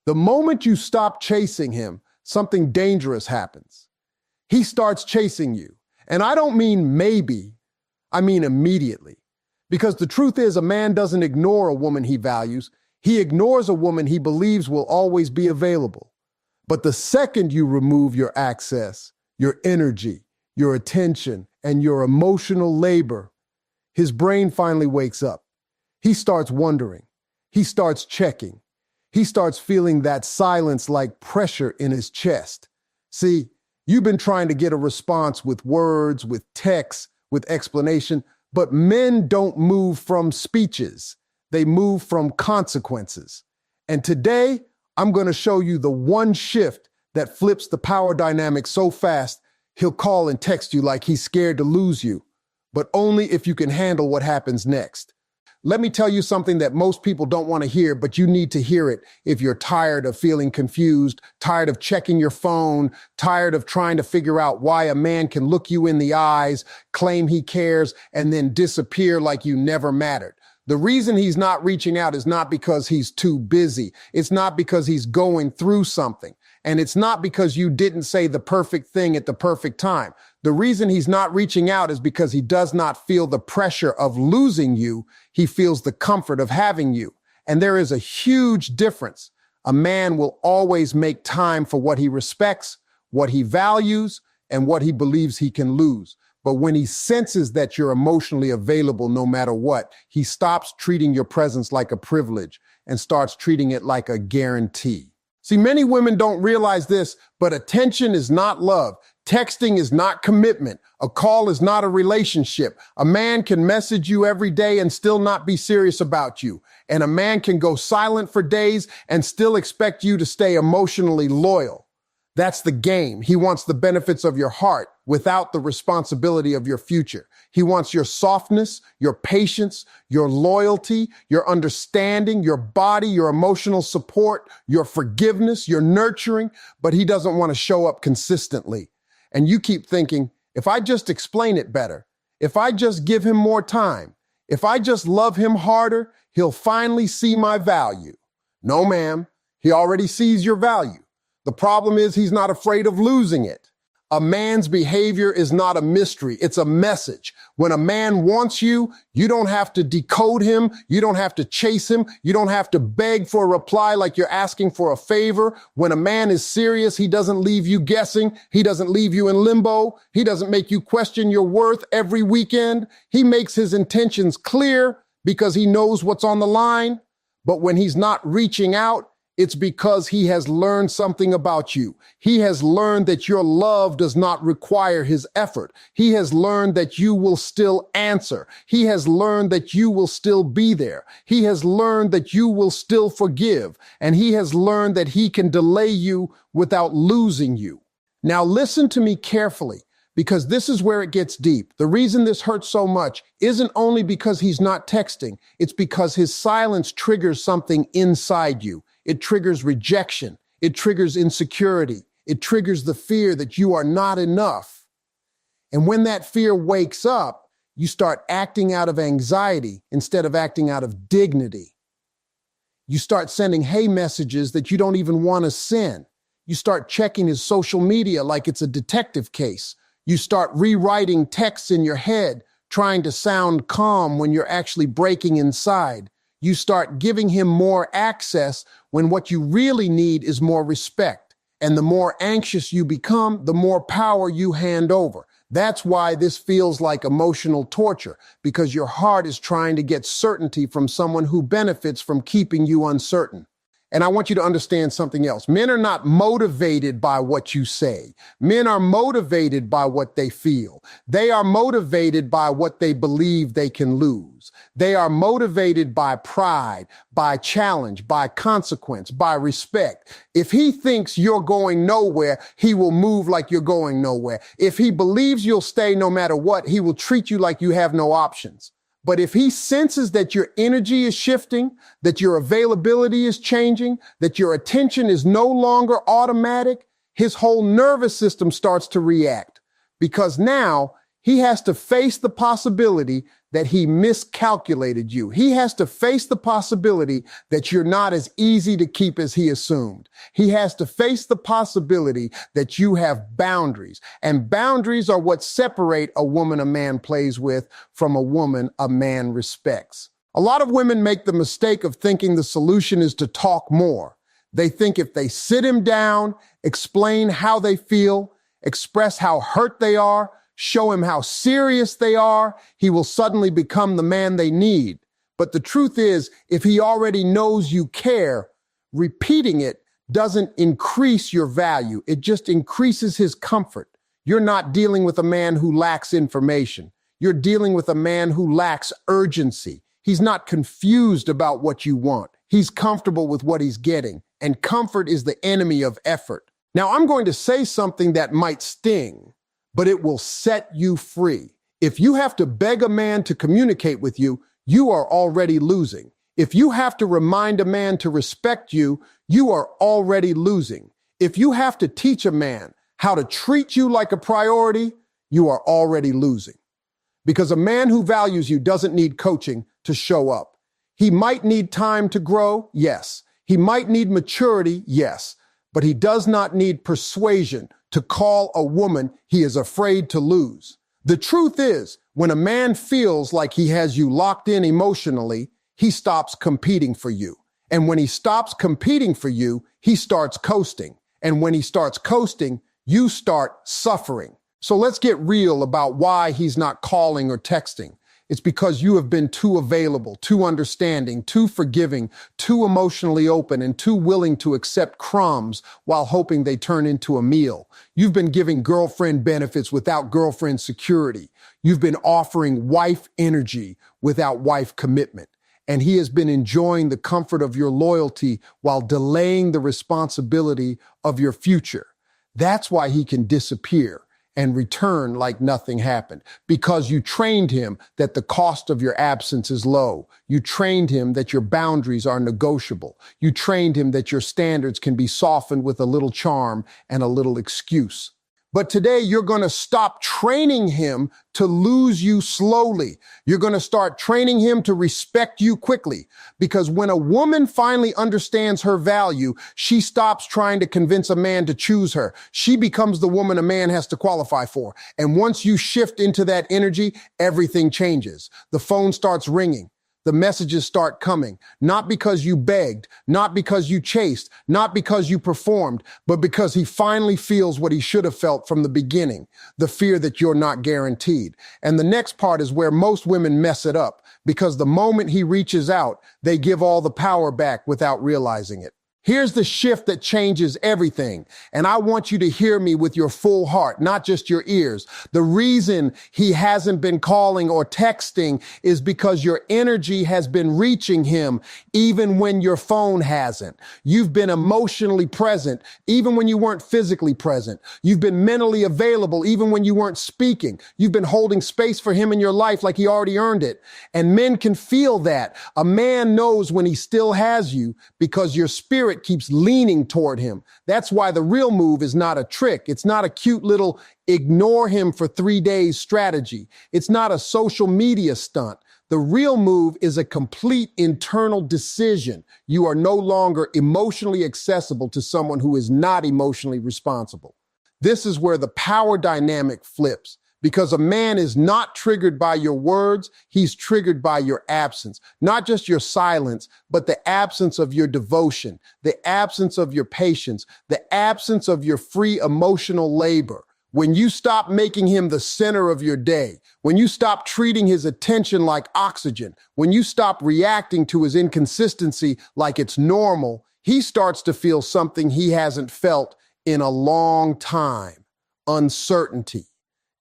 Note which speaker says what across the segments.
Speaker 1: The moment you stop chasing him, something dangerous happens. He starts chasing you. And I don't mean maybe, I mean immediately. Because the truth is, a man doesn't ignore a woman he values. He ignores a woman he believes will always be available. But the second you remove your access, your energy, your attention, and your emotional labor, his brain finally wakes up. He starts wondering. He starts checking. He starts feeling that silence like pressure in his chest. See, you've been trying to get a response with words, with text, with explanation, but men don't move from speeches. They move from consequences. And today, I'm going to show you the one shift that flips the power dynamic so fast, he'll call and text you like he's scared to lose you, but only if you can handle what happens next. Let me tell you something that most people don't want to hear, but you need to hear it if you're tired of feeling confused, tired of checking your phone, tired of trying to figure out why a man can look you in the eyes, claim he cares, and then disappear like you never mattered. The reason he's not reaching out is not because he's too busy. It's not because he's going through something. And it's not because you didn't say the perfect thing at the perfect time. The reason he's not reaching out is because he does not feel the pressure of losing you. He feels the comfort of having you. And there is a huge difference. A man will always make time for what he respects, what he values, and what he believes he can lose. But when he senses that you're emotionally available no matter what, he stops treating your presence like a privilege and starts treating it like a guarantee. See, many women don't realize this, but attention is not love. Texting is not commitment. A call is not a relationship. A man can message you every day and still not be serious about you. And a man can go silent for days and still expect you to stay emotionally loyal. That's the game. He wants the benefits of your heart without the responsibility of your future. He wants your softness, your patience, your loyalty, your understanding, your body, your emotional support, your forgiveness, your nurturing, but he doesn't want to show up consistently. And you keep thinking, if I just explain it better, if I just give him more time, if I just love him harder, he'll finally see my value. No, ma'am, he already sees your value. The problem is he's not afraid of losing it. A man's behavior is not a mystery. It's a message. When a man wants you, you don't have to decode him. You don't have to chase him. You don't have to beg for a reply like you're asking for a favor. When a man is serious, he doesn't leave you guessing. He doesn't leave you in limbo. He doesn't make you question your worth every weekend. He makes his intentions clear because he knows what's on the line. But when he's not reaching out, it's because he has learned something about you. He has learned that your love does not require his effort. He has learned that you will still answer. He has learned that you will still be there. He has learned that you will still forgive. And he has learned that he can delay you without losing you. Now listen to me carefully, because this is where it gets deep. The reason this hurts so much isn't only because he's not texting. It's because his silence triggers something inside you. It triggers rejection. It triggers insecurity. It triggers the fear that you are not enough. And when that fear wakes up, you start acting out of anxiety instead of acting out of dignity. You start sending hey messages that you don't even want to send. You start checking his social media like it's a detective case. You start rewriting texts in your head, trying to sound calm when you're actually breaking inside. You start giving him more access when what you really need is more respect. And the more anxious you become, the more power you hand over. That's why this feels like emotional torture, because your heart is trying to get certainty from someone who benefits from keeping you uncertain. And I want you to understand something else. Men are not motivated by what you say. Men are motivated by what they feel. They are motivated by what they believe they can lose. They are motivated by pride, by challenge, by consequence, by respect. If he thinks you're going nowhere, he will move like you're going nowhere. If he believes you'll stay no matter what, he will treat you like you have no options. But if he senses that your energy is shifting, that your availability is changing, that your attention is no longer automatic, his whole nervous system starts to react, because now he has to face the possibility that he miscalculated you. He has to face the possibility that you're not as easy to keep as he assumed. He has to face the possibility that you have boundaries, and boundaries are what separate a woman a man plays with from a woman a man respects. A lot of women make the mistake of thinking the solution is to talk more. They think if they sit him down, explain how they feel, express how hurt they are, show him how serious they are, he will suddenly become the man they need. But the truth is, if he already knows you care, repeating it doesn't increase your value. It just increases his comfort. You're not dealing with a man who lacks information. You're dealing with a man who lacks urgency. He's not confused about what you want. He's comfortable with what he's getting, and comfort is the enemy of effort. Now, I'm going to say something that might sting, but it will set you free. If you have to beg a man to communicate with you, you are already losing. If you have to remind a man to respect you, you are already losing. If you have to teach a man how to treat you like a priority, you are already losing. Because a man who values you doesn't need coaching to show up. He might need time to grow, yes. He might need maturity, yes. But he does not need persuasion to call a woman he is afraid to lose. The truth is, when a man feels like he has you locked in emotionally, he stops competing for you. And when he stops competing for you, he starts coasting. And when he starts coasting, you start suffering. So let's get real about why he's not calling or texting. It's because you have been too available, too understanding, too forgiving, too emotionally open, and too willing to accept crumbs while hoping they turn into a meal. You've been giving girlfriend benefits without girlfriend security. You've been offering wife energy without wife commitment. And he has been enjoying the comfort of your loyalty while delaying the responsibility of your future. That's why he can disappear and return like nothing happened, because you trained him that the cost of your absence is low. You trained him that your boundaries are negotiable. You trained him that your standards can be softened with a little charm and a little excuse. But today you're going to stop training him to lose you slowly. You're going to start training him to respect you quickly. Because when a woman finally understands her value, she stops trying to convince a man to choose her. She becomes the woman a man has to qualify for. And once you shift into that energy, everything changes. The phone starts ringing. The messages start coming, not because you begged, not because you chased, not because you performed, but because he finally feels what he should have felt from the beginning, the fear that you're not guaranteed. And the next part is where most women mess it up, because the moment he reaches out, they give all the power back without realizing it. Here's the shift that changes everything. And I want you to hear me with your full heart, not just your ears. The reason he hasn't been calling or texting is because your energy has been reaching him even when your phone hasn't. You've been emotionally present even when you weren't physically present. You've been mentally available even when you weren't speaking. You've been holding space for him in your life like he already earned it. And men can feel that. A man knows when he still has you because your spirit keeps leaning toward him. That's why the real move is not a trick. It's not a cute little ignore him for 3 days strategy. It's not a social media stunt. The real move is a complete internal decision. You are no longer emotionally accessible to someone who is not emotionally responsible. This is where the power dynamic flips. Because a man is not triggered by your words, he's triggered by your absence. Not just your silence, but the absence of your devotion, the absence of your patience, the absence of your free emotional labor. When you stop making him the center of your day, when you stop treating his attention like oxygen, when you stop reacting to his inconsistency like it's normal, he starts to feel something he hasn't felt in a long time: uncertainty.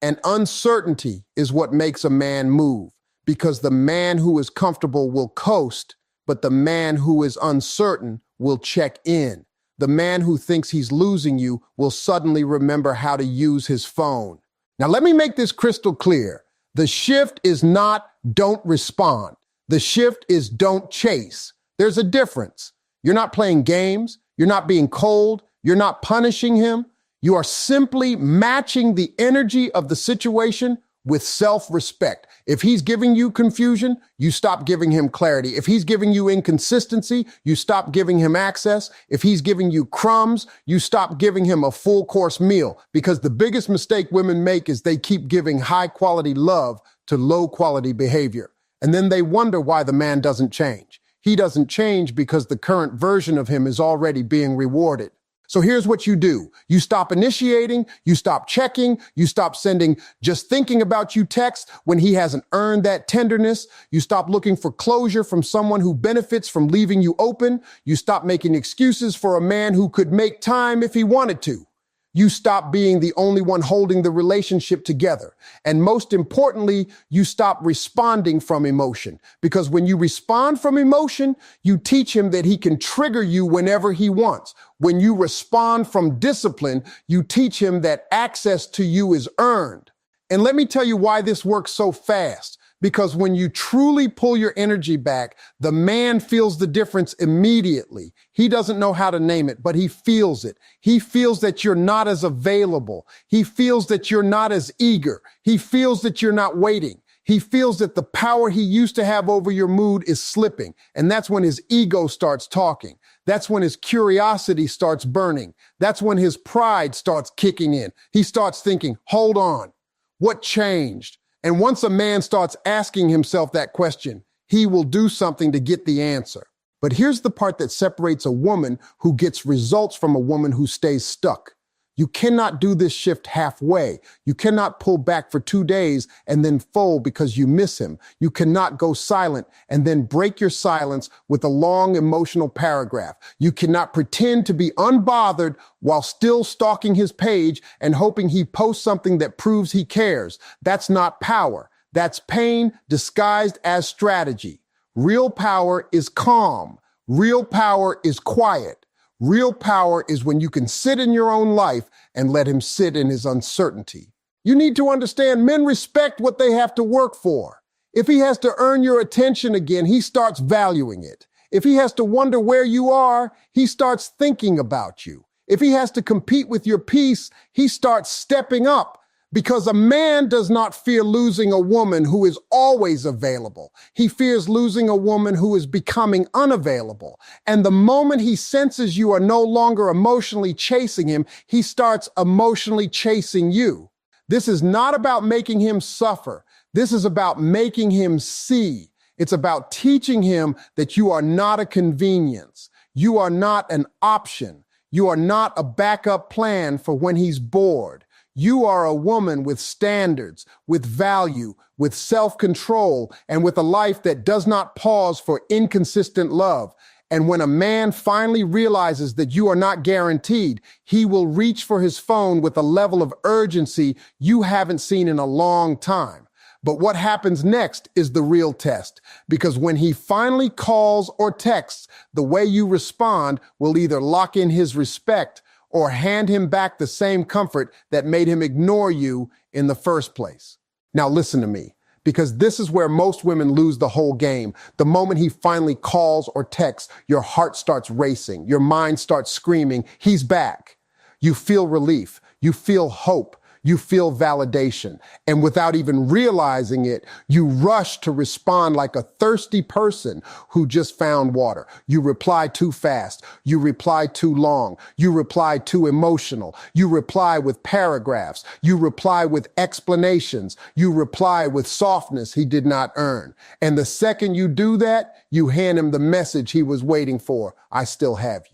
Speaker 1: And uncertainty is what makes a man move, because the man who is comfortable will coast, but the man who is uncertain will check in. The man who thinks he's losing you will suddenly remember how to use his phone. Now, let me make this crystal clear. The shift is not don't respond. The shift is don't chase. There's a difference. You're not playing games. You're not being cold. You're not punishing him. You are simply matching the energy of the situation with self-respect. If he's giving you confusion, you stop giving him clarity. If he's giving you inconsistency, you stop giving him access. If he's giving you crumbs, you stop giving him a full course meal. Because the biggest mistake women make is they keep giving high quality love to low quality behavior. And then they wonder why the man doesn't change. He doesn't change because the current version of him is already being rewarded. So here's what you do. You stop initiating, you stop checking, you stop sending just thinking about you texts when he hasn't earned that tenderness. You stop looking for closure from someone who benefits from leaving you open. You stop making excuses for a man who could make time if he wanted to. You stop being the only one holding the relationship together. And most importantly, you stop responding from emotion. Because when you respond from emotion, you teach him that he can trigger you whenever he wants. When you respond from discipline, you teach him that access to you is earned. And let me tell you why this works so fast. Because when you truly pull your energy back, the man feels the difference immediately. He doesn't know how to name it, but he feels it. He feels that you're not as available. He feels that you're not as eager. He feels that you're not waiting. He feels that the power he used to have over your mood is slipping. And that's when his ego starts talking. That's when his curiosity starts burning. That's when his pride starts kicking in. He starts thinking, hold on, what changed? And once a man starts asking himself that question, he will do something to get the answer. But here's the part that separates a woman who gets results from a woman who stays stuck. You cannot do this shift halfway. You cannot pull back for 2 days and then fold because you miss him. You cannot go silent and then break your silence with a long emotional paragraph. You cannot pretend to be unbothered while still stalking his page and hoping he posts something that proves he cares. That's not power. That's pain disguised as strategy. Real power is calm. Real power is quiet. Real power is when you can sit in your own life and let him sit in his uncertainty. You need to understand men respect what they have to work for. If he has to earn your attention again, he starts valuing it. If he has to wonder where you are, he starts thinking about you. If he has to compete with your peace, he starts stepping up. Because a man does not fear losing a woman who is always available. He fears losing a woman who is becoming unavailable. And the moment he senses you are no longer emotionally chasing him, he starts emotionally chasing you. This is not about making him suffer. This is about making him see. It's about teaching him that you are not a convenience. You are not an option. You are not a backup plan for when he's bored. You are a woman with standards, with value, with self-control, and with a life that does not pause for inconsistent love. And when a man finally realizes that you are not guaranteed, he will reach for his phone with a level of urgency you haven't seen in a long time. But what happens next is the real test, because when he finally calls or texts, the way you respond will either lock in his respect or hand him back the same comfort that made him ignore you in the first place. Now listen to me, because this is where most women lose the whole game. The moment he finally calls or texts, your heart starts racing, your mind starts screaming, he's back. You feel relief, you feel hope, you feel validation. And without even realizing it, you rush to respond like a thirsty person who just found water. You reply too fast. You reply too long. You reply too emotional. You reply with paragraphs. You reply with explanations. You reply with softness he did not earn. And the second you do that, you hand him the message he was waiting for. I still have you.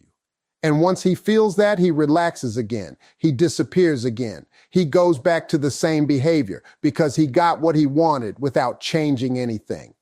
Speaker 1: And once he feels that, he relaxes again. He disappears again. He goes back to the same behavior because he got what he wanted without changing anything.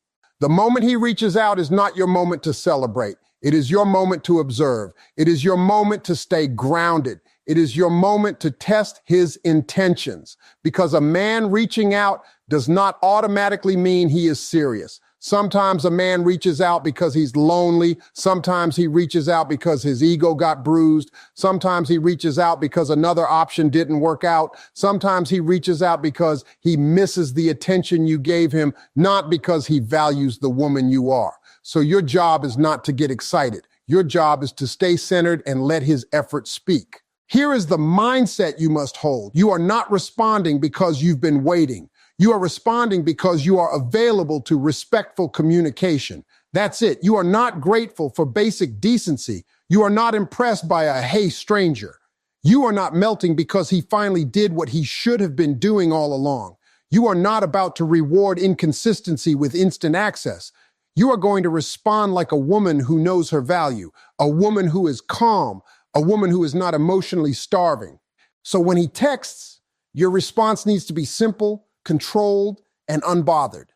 Speaker 1: The moment he reaches out is not your moment to celebrate. It is your moment to observe. It is your moment to stay grounded. It is your moment to test his intentions, because a man reaching out does not automatically mean he is serious. Sometimes a man reaches out because he's lonely. Sometimes he reaches out because his ego got bruised. Sometimes he reaches out because another option didn't work out. Sometimes he reaches out because he misses the attention you gave him, not because he values the woman you are. So your job is not to get excited. Your job is to stay centered and let his effort speak. Here is the mindset you must hold. You are not responding because you've been waiting. You are responding because you are available to respectful communication. That's it. You are not grateful for basic decency. You are not impressed by a hey stranger. You are not melting because he finally did what he should have been doing all along. You are not about to reward inconsistency with instant access. You are going to respond like a woman who knows her value, a woman who is calm, a woman who is not emotionally starving. So when he texts, your response needs to be simple, controlled, and unbothered.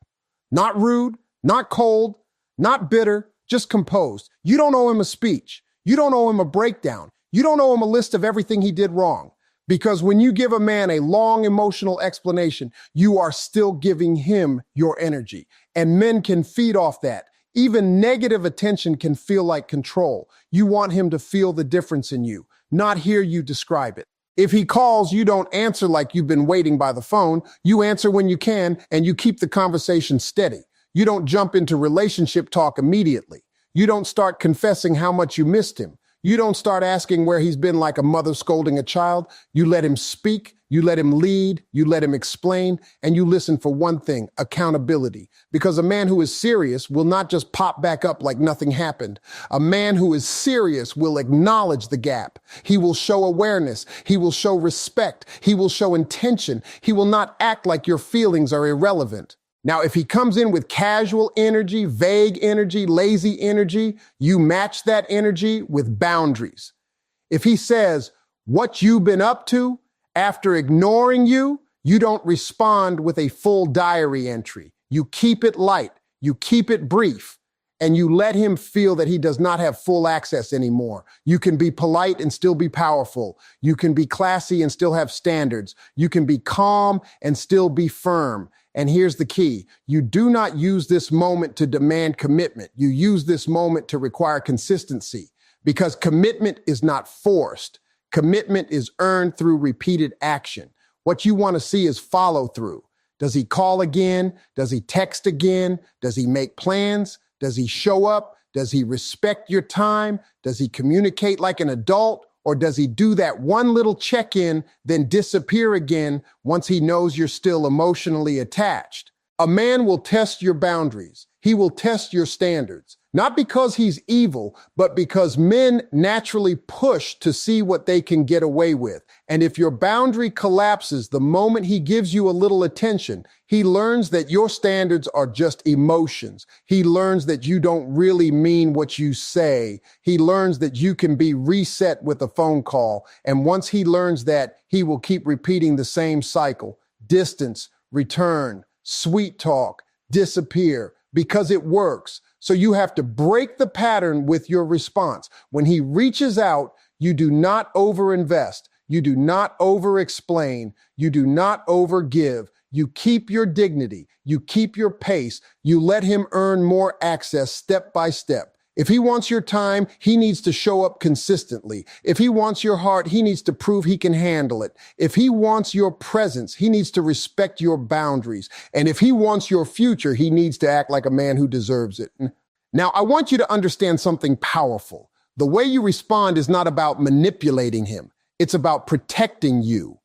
Speaker 1: Not rude, not cold, not bitter, just composed. You don't owe him a speech. You don't owe him a breakdown. You don't owe him a list of everything he did wrong. Because when you give a man a long emotional explanation, you are still giving him your energy. And men can feed off that. Even negative attention can feel like control. You want him to feel the difference in you, not hear you describe it. If he calls, you don't answer like you've been waiting by the phone. You answer when you can, and you keep the conversation steady. You don't jump into relationship talk immediately. You don't start confessing how much you missed him. You don't start asking where he's been like a mother scolding a child. You let him speak, you let him lead, you let him explain, and you listen for one thing, accountability. Because a man who is serious will not just pop back up like nothing happened. A man who is serious will acknowledge the gap. He will show awareness. He will show respect. He will show intention. He will not act like your feelings are irrelevant. Now, if he comes in with casual energy, vague energy, lazy energy, you match that energy with boundaries. If he says, what you been up to, after ignoring you, you don't respond with a full diary entry. You keep it light, you keep it brief, and you let him feel that he does not have full access anymore. You can be polite and still be powerful. You can be classy and still have standards. You can be calm and still be firm. And here's the key. You do not use this moment to demand commitment. You use this moment to require consistency, because commitment is not forced. Commitment is earned through repeated action. What you want to see is follow through. Does he call again? Does he text again? Does he make plans? Does he show up? Does he respect your time? Does he communicate like an adult? Or does he do that one little check-in, then disappear again once he knows you're still emotionally attached? A man will test your boundaries. He will test your standards. Not because he's evil, but because men naturally push to see what they can get away with. And if your boundary collapses the moment he gives you a little attention, he learns that your standards are just emotions. He learns that you don't really mean what you say. He learns that you can be reset with a phone call. And once he learns that, he will keep repeating the same cycle. Distance, return, sweet talk, disappear, because it works. So you have to break the pattern with your response. When he reaches out, you do not overinvest. You do not over-explain. You do not overgive. You keep your dignity. You keep your pace. You let him earn more access step by step. If he wants your time, he needs to show up consistently. If he wants your heart, he needs to prove he can handle it. If he wants your presence, he needs to respect your boundaries. And if he wants your future, he needs to act like a man who deserves it. Now, I want you to understand something powerful. The way you respond is not about manipulating him. It's about protecting you.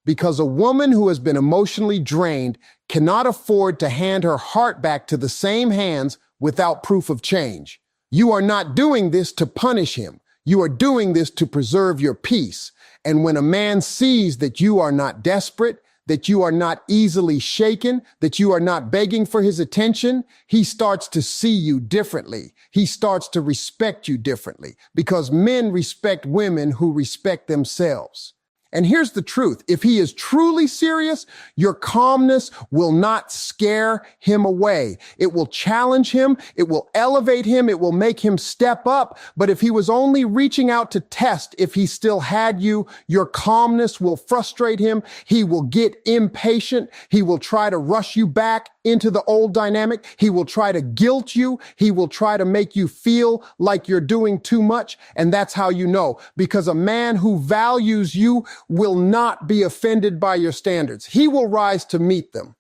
Speaker 1: Because a woman who has been emotionally drained cannot afford to hand her heart back to the same hands without proof of change. You are not doing this to punish him. You are doing this to preserve your peace. And when a man sees that you are not desperate, that you are not easily shaken, that you are not begging for his attention, he starts to see you differently. He starts to respect you differently, because men respect women who respect themselves. And here's the truth. If he is truly serious, your calmness will not scare him away. It will challenge him. It will elevate him. It will make him step up. But if he was only reaching out to test if he still had you, your calmness will frustrate him. He will get impatient. He will try to rush you back into the old dynamic. He will try to guilt you. He will try to make you feel like you're doing too much. And that's how you know, because a man who values you will not be offended by your standards. He will rise to meet them.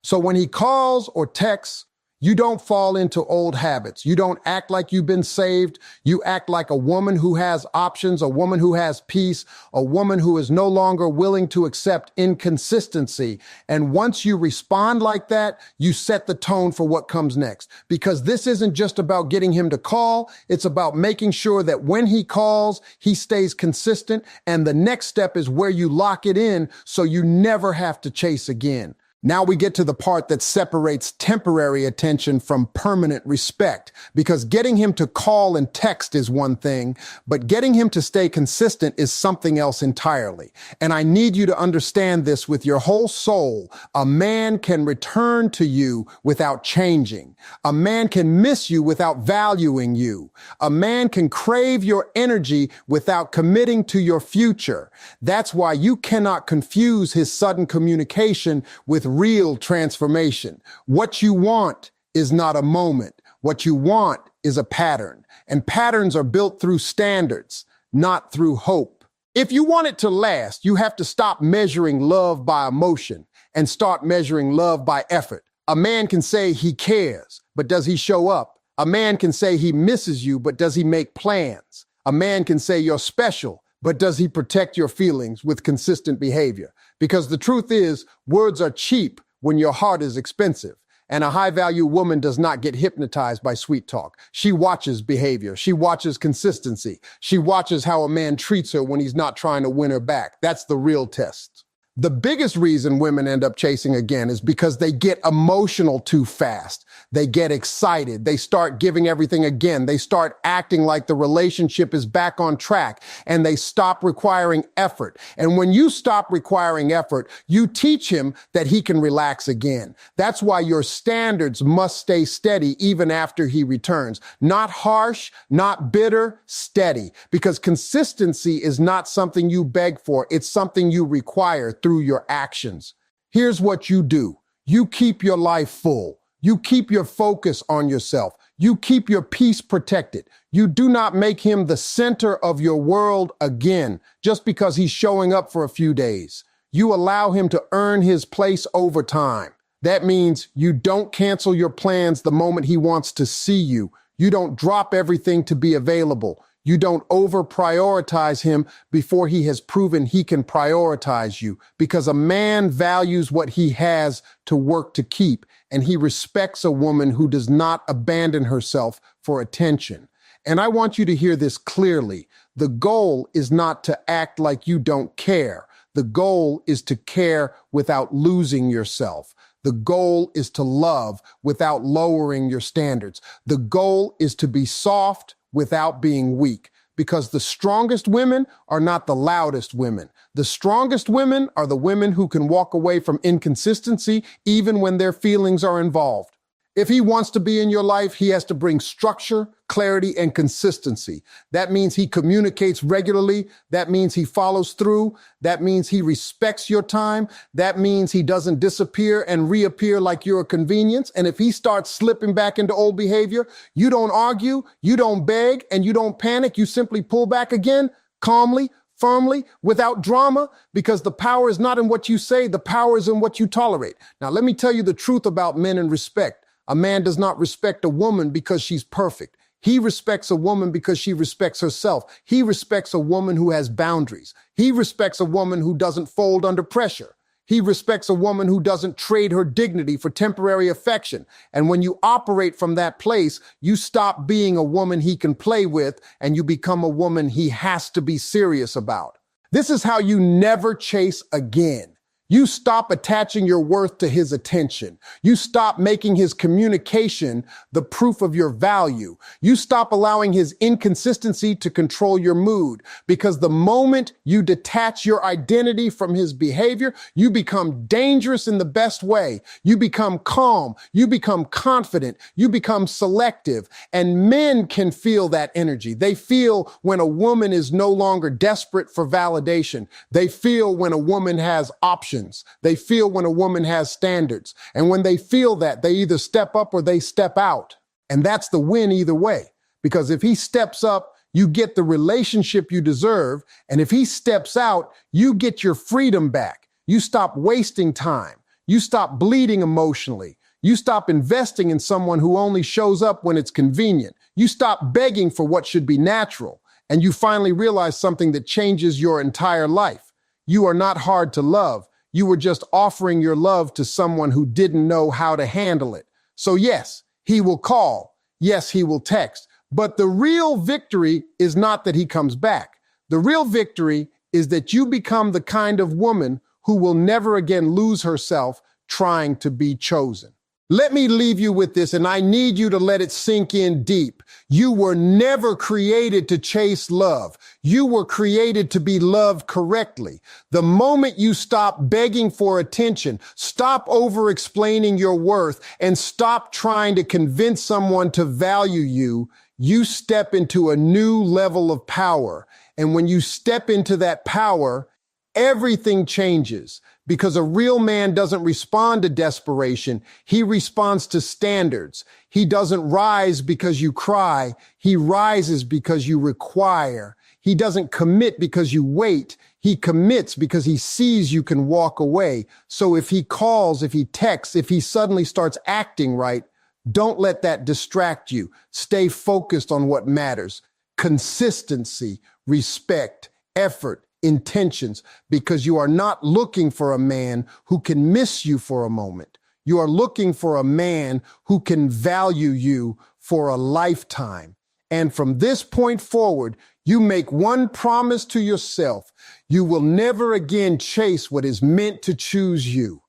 Speaker 1: So when he calls or texts, You don't fall into old habits. You don't act like you've been saved. You act like a woman who has options, a woman who has peace, a woman who is no longer willing to accept inconsistency. And once you respond like that, you set the tone for what comes next. Because this isn't just about getting him to call. It's about making sure that when he calls, he stays consistent. And the next step is where you lock it in so you never have to chase again. Now we get to the part that separates temporary attention from permanent respect, because getting him to call and text is one thing, but getting him to stay consistent is something else entirely. And I need you to understand this with your whole soul. A man can return to you without changing. A man can miss you without valuing you. A man can crave your energy without committing to your future. That's why you cannot confuse his sudden communication with real transformation. What you want is not a moment. What you want is a pattern. And patterns are built through standards, not through hope. If you want it to last, you have to stop measuring love by emotion and start measuring love by effort. A man can say he cares, but does he show up? A man can say he misses you, but does he make plans? A man can say you're special, but does he protect your feelings with consistent behavior? Because the truth is, words are cheap when your heart is expensive. And a high-value woman does not get hypnotized by sweet talk. She watches behavior. She watches consistency. She watches how a man treats her when he's not trying to win her back. That's the real test. The biggest reason women end up chasing again is because they get emotional too fast. They get excited. They start giving everything again. They start acting like the relationship is back on track, and they stop requiring effort. And when you stop requiring effort, you teach him that he can relax again. That's why your standards must stay steady even after he returns. Not harsh, not bitter, steady. Because consistency is not something you beg for. It's something you require through your actions. Here's what you do. You keep your life full. You keep your focus on yourself. You keep your peace protected. You do not make him the center of your world again just because he's showing up for a few days. You allow him to earn his place over time. That means you don't cancel your plans the moment he wants to see you. You don't drop everything to be available. You don't over-prioritize him before he has proven he can prioritize you, because a man values what he has to work to keep, and he respects a woman who does not abandon herself for attention. And I want you to hear this clearly. The goal is not to act like you don't care. The goal is to care without losing yourself. The goal is to love without lowering your standards. The goal is to be soft without being weak, because the strongest women are not the loudest women. The strongest women are the women who can walk away from inconsistency even when their feelings are involved. If he wants to be in your life, he has to bring structure, clarity, and consistency. That means he communicates regularly. That means he follows through. That means he respects your time. That means he doesn't disappear and reappear like you're a convenience. And if he starts slipping back into old behavior, you don't argue, you don't beg, and you don't panic. You simply pull back again, calmly, firmly, without drama, because the power is not in what you say. The power is in what you tolerate. Now, let me tell you the truth about men and respect. A man does not respect a woman because she's perfect. He respects a woman because she respects herself. He respects a woman who has boundaries. He respects a woman who doesn't fold under pressure. He respects a woman who doesn't trade her dignity for temporary affection. And when you operate from that place, you stop being a woman he can play with, and you become a woman he has to be serious about. This is how you never chase again. You stop attaching your worth to his attention. You stop making his communication the proof of your value. You stop allowing his inconsistency to control your mood, because the moment you detach your identity from his behavior, you become dangerous in the best way. You become calm. You become confident. You become selective. And men can feel that energy. They feel when a woman is no longer desperate for validation. They feel when a woman has options. They feel when a woman has standards. And when they feel that, they either step up or they step out. And that's the win either way. Because if he steps up, you get the relationship you deserve. And if he steps out, you get your freedom back. You stop wasting time. You stop bleeding emotionally. You stop investing in someone who only shows up when it's convenient. You stop begging for what should be natural, and you finally realize something that changes your entire life. You are not hard to love. You were just offering your love to someone who didn't know how to handle it. So yes, he will call. Yes, he will text. But the real victory is not that he comes back. The real victory is that you become the kind of woman who will never again lose herself trying to be chosen. Let me leave you with this, and I need you to let it sink in deep. You were never created to chase love. You were created to be loved correctly. The moment you stop begging for attention, stop over-explaining your worth, and stop trying to convince someone to value you, you step into a new level of power. And when you step into that power, everything changes. Because a real man doesn't respond to desperation. He responds to standards. He doesn't rise because you cry. He rises because you require. He doesn't commit because you wait. He commits because he sees you can walk away. So if he calls, if he texts, if he suddenly starts acting right, don't let that distract you. Stay focused on what matters. Consistency, respect, effort, intentions, because you are not looking for a man who can miss you for a moment. You are looking for a man who can value you for a lifetime. And from this point forward, you make one promise to yourself. You will never again chase what is meant to choose you.